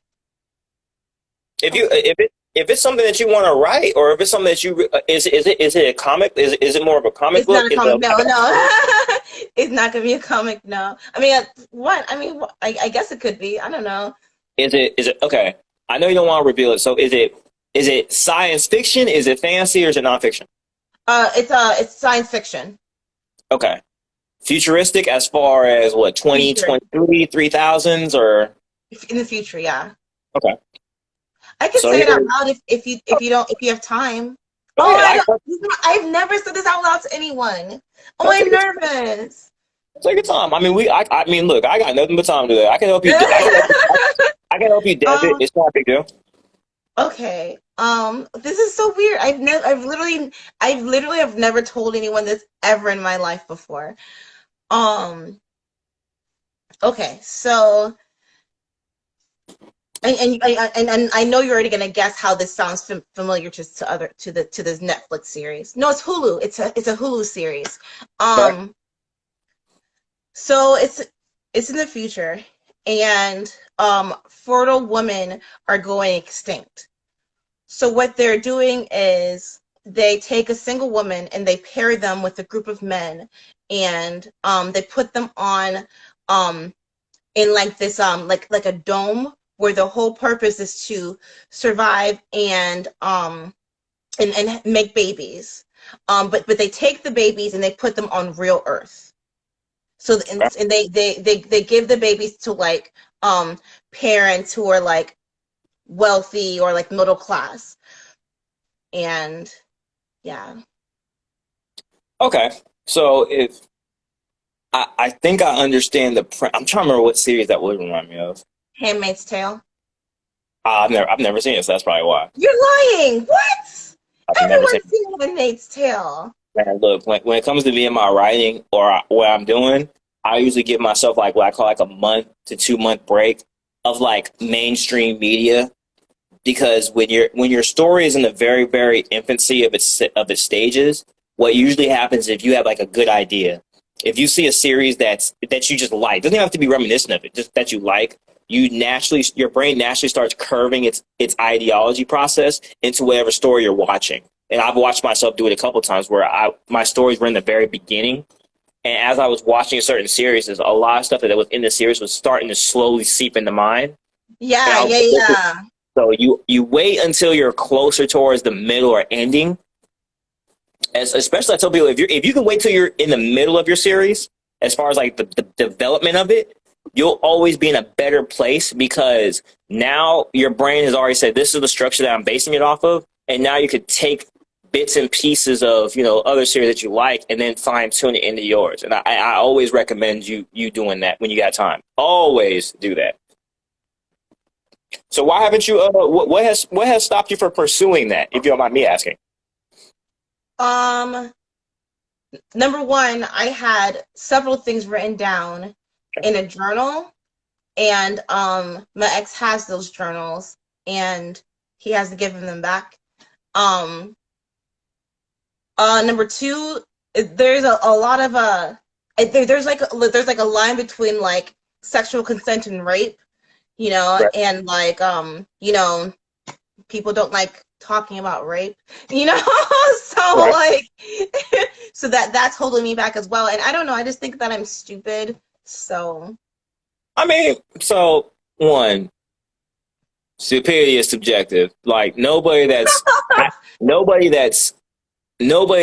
Okay. If it's something that you want to write, or if it's something that you is it a comic? Is it more of a comic It's not book? a Is comic. it No, no. It's not gonna be a comic. No. I mean, what? I mean, I guess it could be. I don't know. is it okay? I know you don't want to reveal it. So is it science fiction? Is it fantasy, or is it nonfiction? It's science fiction. Okay. Futuristic as far as what, Future 2023, 3000s, or in the future. Yeah. okay. I can So say it out here, loud if you have time. oh Oh, yeah, I've never said this out loud to anyone. Oh, I'll I'm take it. nervous. Take your time. I mean, I mean, look, I got nothing but time to do that. I can help you. I can help you dev it. um. It's not a big deal. Okay. This is so weird. I've literally have never told anyone this ever in my life before. Um. Okay. So. And I know you're already gonna guess how this sounds familiar to this Netflix series. No, it's Hulu. It's a Hulu series. Okay. Um, so it's in the future, and fertile women are going extinct. So what they're doing is they take a single woman and they pair them with a group of men, and they put them on um in like this like a dome where the whole purpose is to survive and make babies. But they take the babies and they put them on real Earth. So and they give the babies to like parents who are like wealthy or like middle class. And yeah. Okay. So if I think I understand I'm trying to remember what series that would remind me of. Handmaid's Tale. I've never seen it, so that's probably why. You're lying. What? I've never seen Everyone's seen Handmaid's Tale. it. Man, look, when it comes to me and my writing or what I'm doing, I usually give myself like what I call like a month to 2 month break of like mainstream media, because when your story is in the very very infancy of its stages, what usually happens if you have like a good idea, if you see a series that you just like, doesn't have to be reminiscent of it, just that you like, your brain naturally starts curving its ideology process into whatever story you're watching. And I've watched myself do it a couple of times where my stories were in the very beginning, and as I was watching certain series, a lot of stuff that was in the series was starting to slowly seep into mine. Yeah, And yeah, yeah. so you wait until you're closer towards the middle or ending. As especially I tell people if you can wait till you're in the middle of your series, as far as like the development of it, you'll always be in a better place because now your brain has already said this is the structure that I'm basing it off of, and now you could take bits and pieces of other series that you like and then fine tune it into yours. And I always recommend you doing that when you got time. Always do that. So why haven't you? What has stopped you from pursuing that? If you don't mind me asking. Um, Number one, I had several things written down in a journal, and my ex has those journals, and he hasn't given them back. Um, Number two, there's a lot of there's like a line between like sexual consent and rape, Right. and like people don't like talking about rape, so Right. like so that's holding me back as well. And I don't know, I just think that I'm stupid. So I mean, so one, stupidity is subjective. Like nobody that's nobody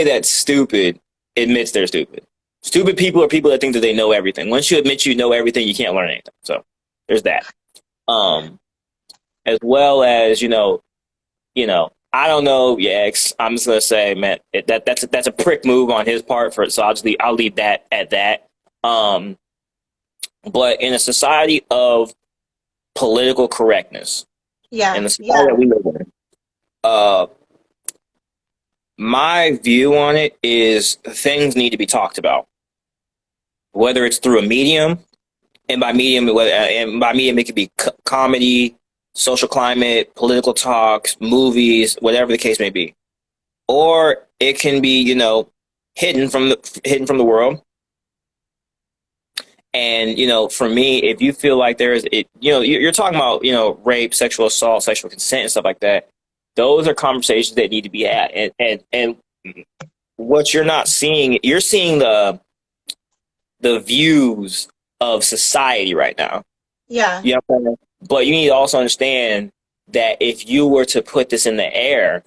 that's stupid admits they're stupid. Stupid people are people that think that they know everything. Once you admit you know everything, you can't learn anything. So there's that. Um, as well as I don't know your ex. I'm just gonna say, man, that's a prick move on his part. So I'll leave that at that. Um, but in a society of political correctness, in yeah, the society yeah, that we live in, uh, my view on it is things need to be talked about, whether it's through a medium, and by medium it could be comedy, social climate, political talks, movies, whatever the case may be, or it can be hidden from the world. And for me, if you feel like there is it, you're talking about rape, sexual assault, sexual consent, and stuff like that. Those are conversations that need to be had, and what you're not seeing, you're seeing the views of society right now. yeah, You know what I'm saying? But you need to also understand that if you were to put this in the air,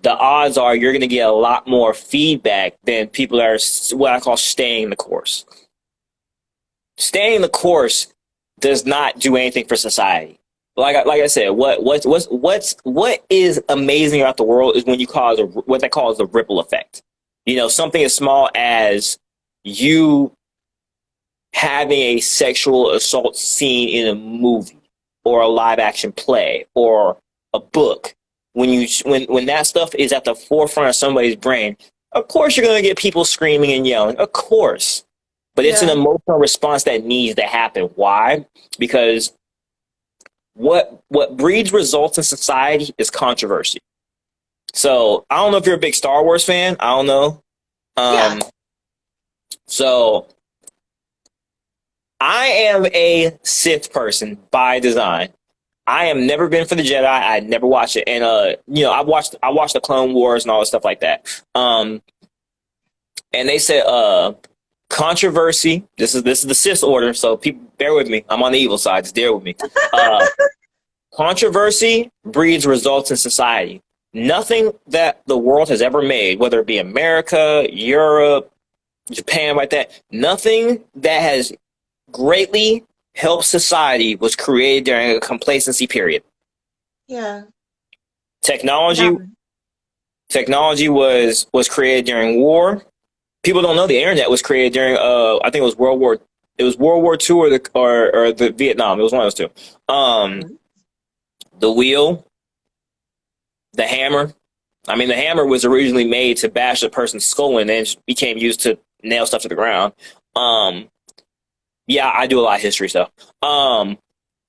the odds are you're going to get a lot more feedback than people that are what I call staying the course. Staying the course does not do anything for society. Like I said, what is amazing about the world is when you cause what they call the ripple effect. Something as small as you having a sexual assault scene in a movie or a live action play or a book. When that stuff is at the forefront of somebody's brain, of course you're going to get people screaming and yelling. Of course. But it's an yeah, emotional response that needs to happen. Why? Because what breeds results in society is controversy. So I don't know if you're a big Star Wars fan. I don't know. yeah. Um, so I am a Sith person by design. I am never been for the Jedi. I never watched it, and I watched the Clone Wars and all this stuff like that. And they said controversy. This is the Sith order, so people bear with me. I'm on the evil side. Just bear with me. Uh, Controversy breeds results in society. Nothing that the world has ever made, whether it be America, Europe, Japan, like that, nothing that has greatly helped society was created during a complacency period. Yeah, yeah, Technology technology was created during war. People don't know the internet was created during I think it was World War II or the Vietnam. It was one of those two. The wheel, the hammer. I mean, the hammer was originally made to bash a person's skull in, and it became used to nail stuff to the ground. Um, yeah, I do a lot of history stuff.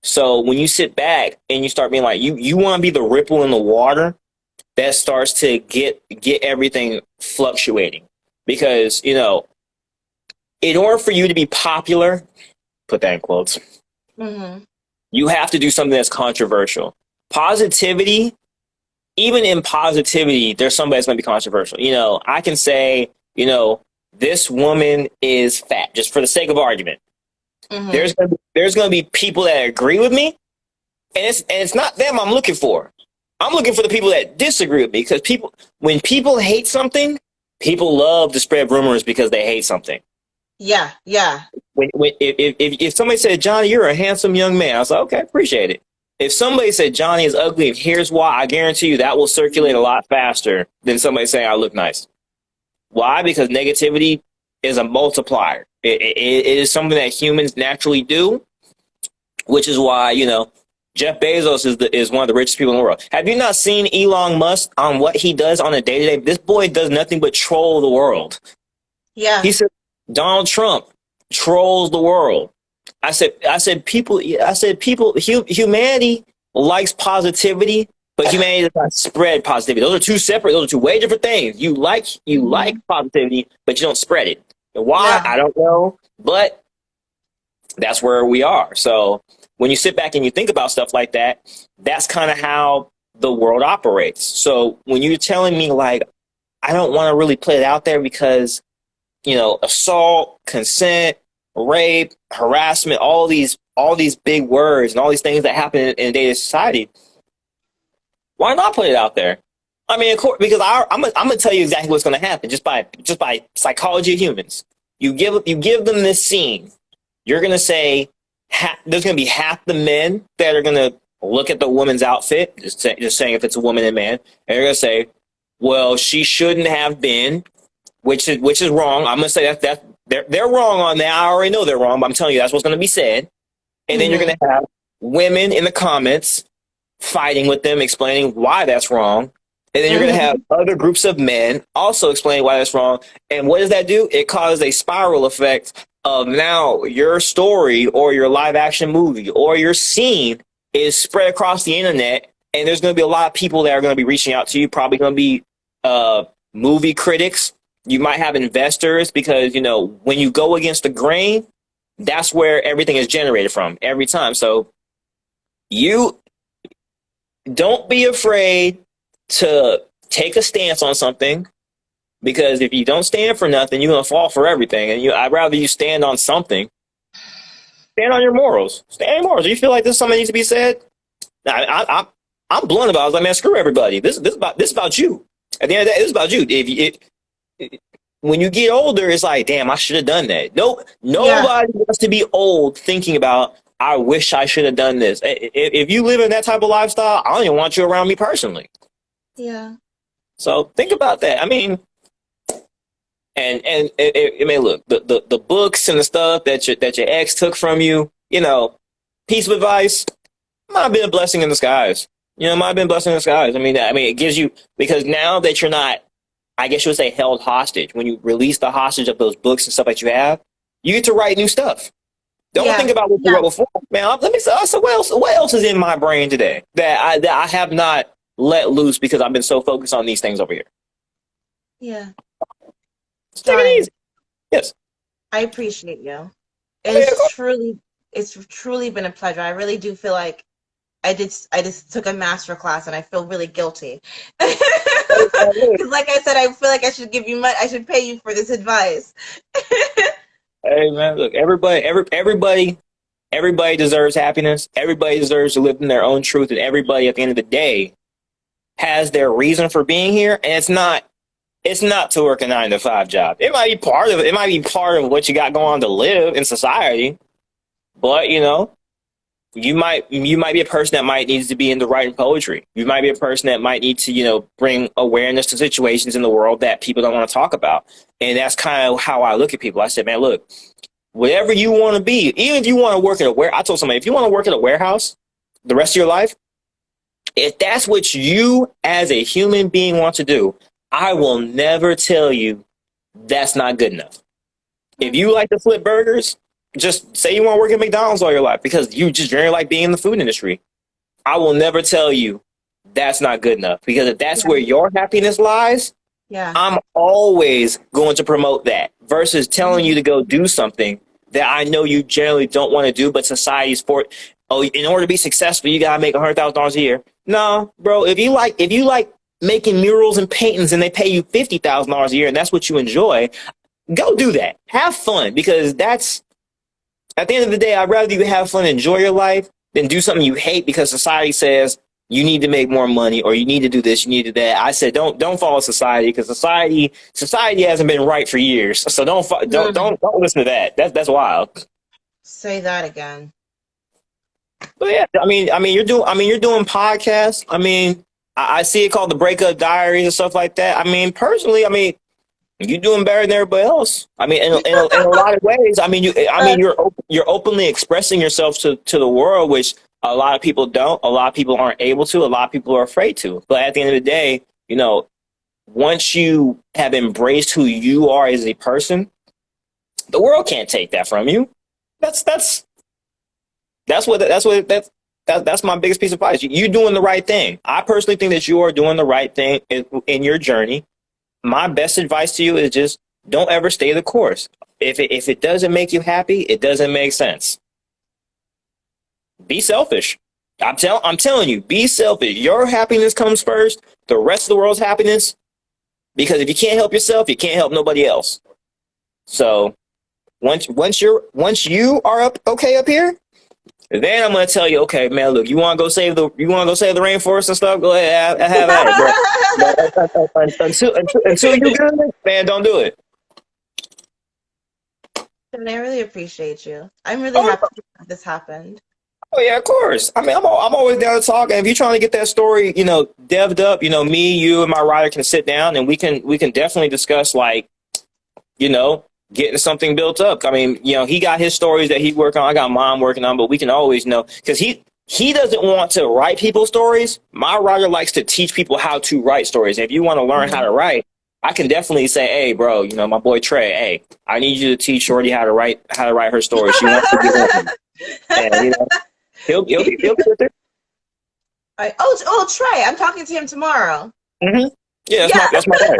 So when you sit back and you start being like, you want to be the ripple in the water that starts to get everything fluctuating, because in order for you to be popular, put that in quotes, mm-hmm. you have to do something that's controversial. Positivity, even in positivity, there's somebody that's going to be controversial. I can say, this woman is fat, just for the sake of argument. Mm-hmm. There's going to be people that agree with me, it's not them I'm looking for. I'm looking for the people that disagree with me, because when people hate something, people love to spread rumors because they hate something. Yeah, yeah, If somebody said, Johnny, you're a handsome young man, I was like, okay, appreciate it. If somebody said Johnny is ugly and here's why, I guarantee you that will circulate a lot faster than somebody saying I look nice. Why? Because negativity is a multiplier. It is something that humans naturally do, which is why, Jeff Bezos is one of the richest people in the world. Have you not seen Elon Musk on what he does on a day to day? This boy does nothing but troll the world. yeah. He said Donald Trump trolls the world. Humanity likes positivity, but humanity does not spread positivity. Those are two way different things. You like positivity, but you don't spread it. And why? Yeah. I don't know, but that's where we are. So when you sit back and you think about stuff like that, that's kind of how the world operates. So when you're telling me, like, I don't want to really put it out there because, assault, consent, rape, harassment, all these big words and all these things that happen in day-to-day society, why not put it out there? I mean, of course, because I'm gonna tell you exactly what's going to happen just by psychology of humans. You give them this scene. You're going to say there's going to be half the men that are going to look at the woman's outfit, just saying if it's a woman and man, and they're going to say, well, she shouldn't have been, which is wrong. I'm going to say that they're wrong on that. I already know they're wrong, but I'm telling you that's what's going to be said. And then you're going to have women in the comments fighting with them, explaining why that's wrong. And then you're going to have other groups of men also explaining why that's wrong. And what does that do? It causes a spiral effect of now your story or your live action movie or your scene is spread across the internet. And there's going to be a lot of people that are going to be reaching out to you, probably going to be movie critics. You might have investors because, when you go against the grain, that's where everything is generated from every time. So you don't be afraid to take a stance on something, because if you don't stand for nothing, you're going to fall for everything. And I'd rather you stand on something. Stand on your morals. Stand on your morals. Do you feel like this something needs to be said? I'm blunt about it. I was like, man, screw everybody. This is about you. At the end of the day, this is about you. When you get older, it's like, damn, I should have done that. Nobody wants to be old thinking about, I wish I should have done this. If you live in that type of lifestyle, I don't even want you around me personally. Yeah. So think about that. I mean, look, the books and the stuff that your ex took from you, piece of advice might have been a blessing in disguise. Might have been a blessing in disguise. I mean, it gives you, because now that you're not, I guess you would say, held hostage, when you release the hostage of those books and stuff that you have, you get to write new stuff. Don't think about what you wrote before. Man, let me say, so what else is in my brain today that I have not let loose because I've been so focused on these things over here? Yeah. Take it easy. Yes. I appreciate you. It's truly been a pleasure. I really do feel like I just took a master class and I feel really guilty. Because like I said, I feel like I should give you I should pay you for this advice. Hey man, look, everybody deserves happiness. Everybody deserves to live in their own truth, and everybody at the end of the day has their reason for being here. And it's not to work a 9-to-5 job. It might be part of it. It might be part of what you got going on to live in society. But you might be a person that might needs to be into writing poetry. You might be a person that might need to, bring awareness to situations in the world that people don't want to talk about. And that's kind of how I look at people. I said, man, look, whatever you want to be, even if you want to work at I told somebody, if you want to work at a warehouse the rest of your life, if that's what you as a human being want to do, I will never tell you that's not good enough. If you like to flip burgers, just say you want to work at McDonald's all your life because you just generally like being in the food industry. I will never tell you that's not good enough, because if that's where your happiness lies, I'm always going to promote that versus telling you to go do something that I know you generally don't want to do, but society's for it. Oh, in order to be successful, you gotta make $100,000 a year. No, bro. If you like making murals and paintings and they pay you $50,000 a year and that's what you enjoy, go do that. Have fun, because that's, at the end of the day, I'd rather you have fun and enjoy your life than do something you hate because society says you need to make more money or you need to do this, you need to do that. I said don't follow society because society hasn't been right for years. So don't listen to that. That's wild. Say that again. But yeah, you're doing podcasts. I mean, I see it called the Breakup Diaries and stuff like that. I mean, personally, I mean, you're doing better than everybody else. I mean, in a lot of ways. You're openly expressing yourself to the world, which a lot of people don't. A lot of people aren't able to. A lot of people are afraid to. But at the end of the day, once you have embraced who you are as a person, the world can't take that from you. That's my biggest piece of advice. You're doing the right thing. I personally think that you are doing the right thing in your journey. My best advice to you is just don't ever stay the course. If it doesn't make you happy, it doesn't make sense. Be selfish. I'm telling you, be selfish. Your happiness comes first. The rest of the world's happiness. Because if you can't help yourself, you can't help nobody else. So once you are up here, then I'm gonna tell you, okay, man, look, you wanna go save the rainforest and stuff? Go ahead, have at it. But until you good, man, don't do it. And I really appreciate you. I'm really Oh, happy that this happened. oh yeah, of course. I mean, I'm always down to talk. And if you're trying to get that story, devved up, me, you, and my writer can sit down and we can definitely discuss getting something built up. I mean, he got his stories that he work on. I got mine working on, but we can always because he doesn't want to write people's stories. My writer likes to teach people how to write stories. And if you want to learn how to write, I can definitely say, hey, bro, my boy Trey, hey, I need you to teach Shorty how to write her story. She wants to get and he'll be with it. Trey, I'm talking to him tomorrow. Mm-hmm. Yeah, that's my guy.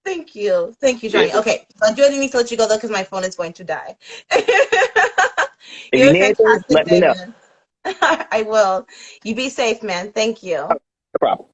Thank you, Johnny. Yeah. Okay, so I do need to let you go though because my phone is going to die. If You're you a need anything, fantastic let me day, know. man. I will. You be safe, man. Thank you. No problem.